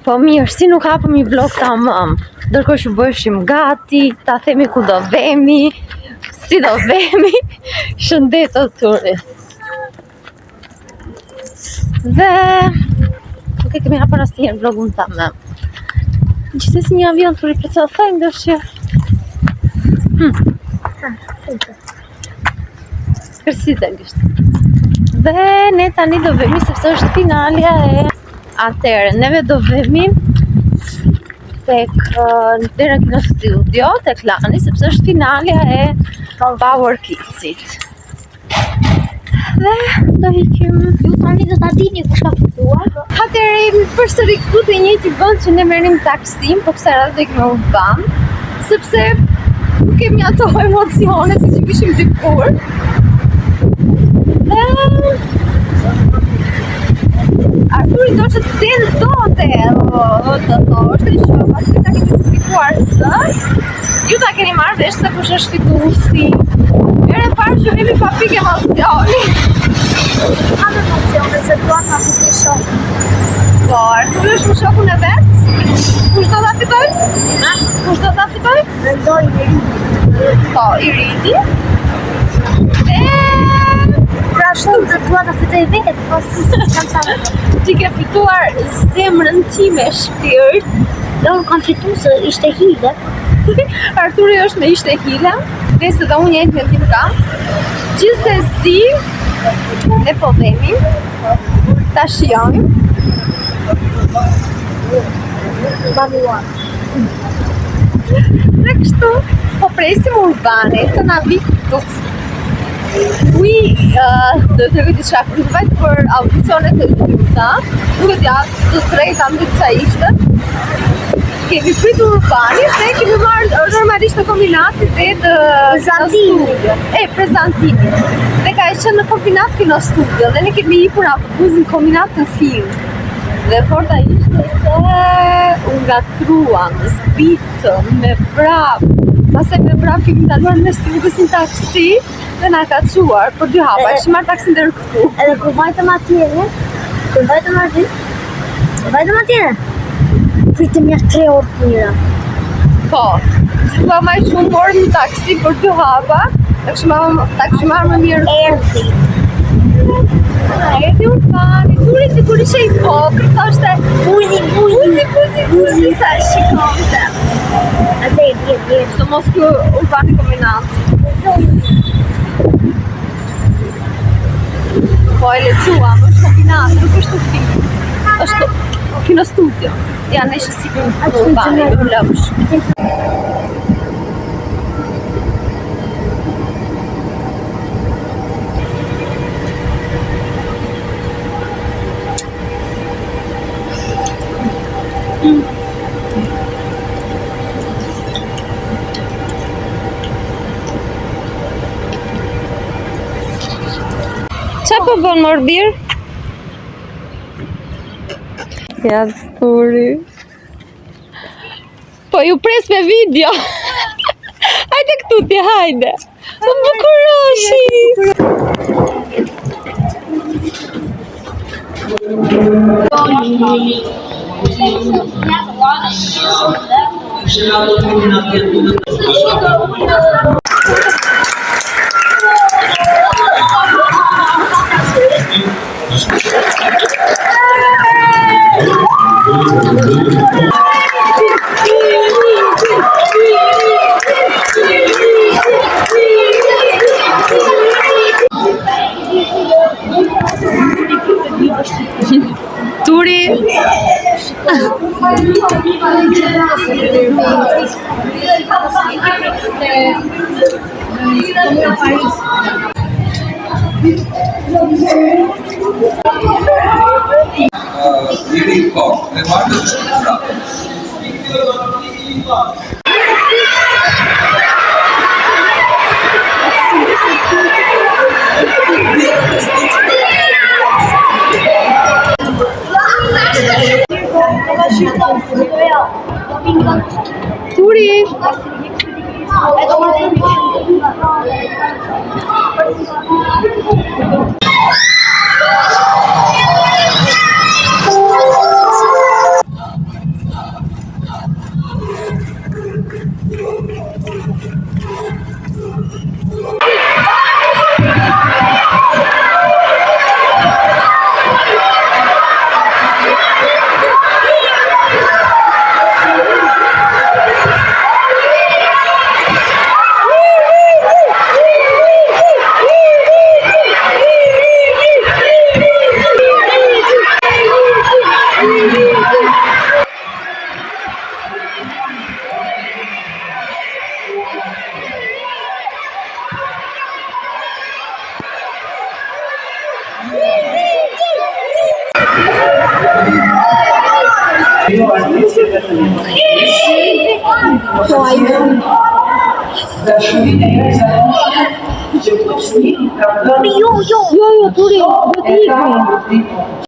Po mirë, si nuk hapëm një vlog tamam. Ndërkohë që bëheshim gati, ta themi ku do vemi, si do vemi, shëndet o turi. Dhe nuk e kemi hapur asnjëherë vlogun tamam. Gjithsesi një avion turi për çfarë thënë dëshë. Kërsita gjështë. Dhe ne tani do vemi sepse është finalja e atëre. Neve do vemi tek në Kino Studio, tek Lani, sepse është finalja e Power Kidsit. Dhe do ikim. Ju tani do ta dini kush ka fituar. Atëre jemi përsëri këtu te njëjti vend që ne merrim taksim, po kësaj radhe do ikim në Urban, sepse nuk kemi ato emocione siç i kishim dikur. Arturi do që të dote, është që pasi ta kemi fituar këtë, ju ta keni marrë vesh se kush është fituesi. Herë parë që jemi pa pikë emocioni. Kam emocione se dua ta fitoj shok. Po, Arturi është me shokun e vet? Kush do ta fitoj? Kush do ta fitoj? Mendoj Iridi. Po, Iridi. Pra shumë të dua ta fitoj vetë, po s'kam ta. Ti ke fituar zemrën time shpirt. Do kam fituar se ishte hile. Arturi është me ishte hile, dhe se dhe unë njëjtë mendim kam. Gjithsesi, ne po vemi, ta shijojmë. Banuar. Dhe kështu, po presim Urbanit të na vi këtu. Do të tregoj diçka privat për audicionet e dyta. Nuk e di, do të tregoj kam diçka ishte. Kemi pritur Urbanit dhe kemi marrë normalisht në kombinatit dhe të prezantimit. Dhe ka qenë në kombinat Kino Studio dhe ne kemi hipur në autobusin kombinat të film. Dhe forta ishte se u ngatruan, zbitëm, me vrap. Pastaj me vrap kemi ndaluar mes rrugës në taksi dhe na ka çuar për 2 hapa. Kishim marrë taksin deri këtu. Edhe kur vajtëm atje, pritëm ja 3 orë të mira. Po, gjitha më shumë morëm në taksi për 2 hapa, ta kishim marrë më mirë. Erdi Urbani, Turi sikur ishe i vogël, thoshte buzi, sa shikonte. Atë e bie. Së mos kjo Urbani kombinat. Po e lecuam, është kombinat, nuk është film. Është Kino Studio. Ja, ne ishe sikur Urbani, nuk lëmsh. Qa po bën morbir? Ja, Turi. Po ju pres me video. Hajde këtu ti, hajde. Më bukuroshi. Turi. Turi. Po ai. Dashuria e zakonshme që këto fëmijë kanë dhënë Jo, Jo, turi, do të ikmi.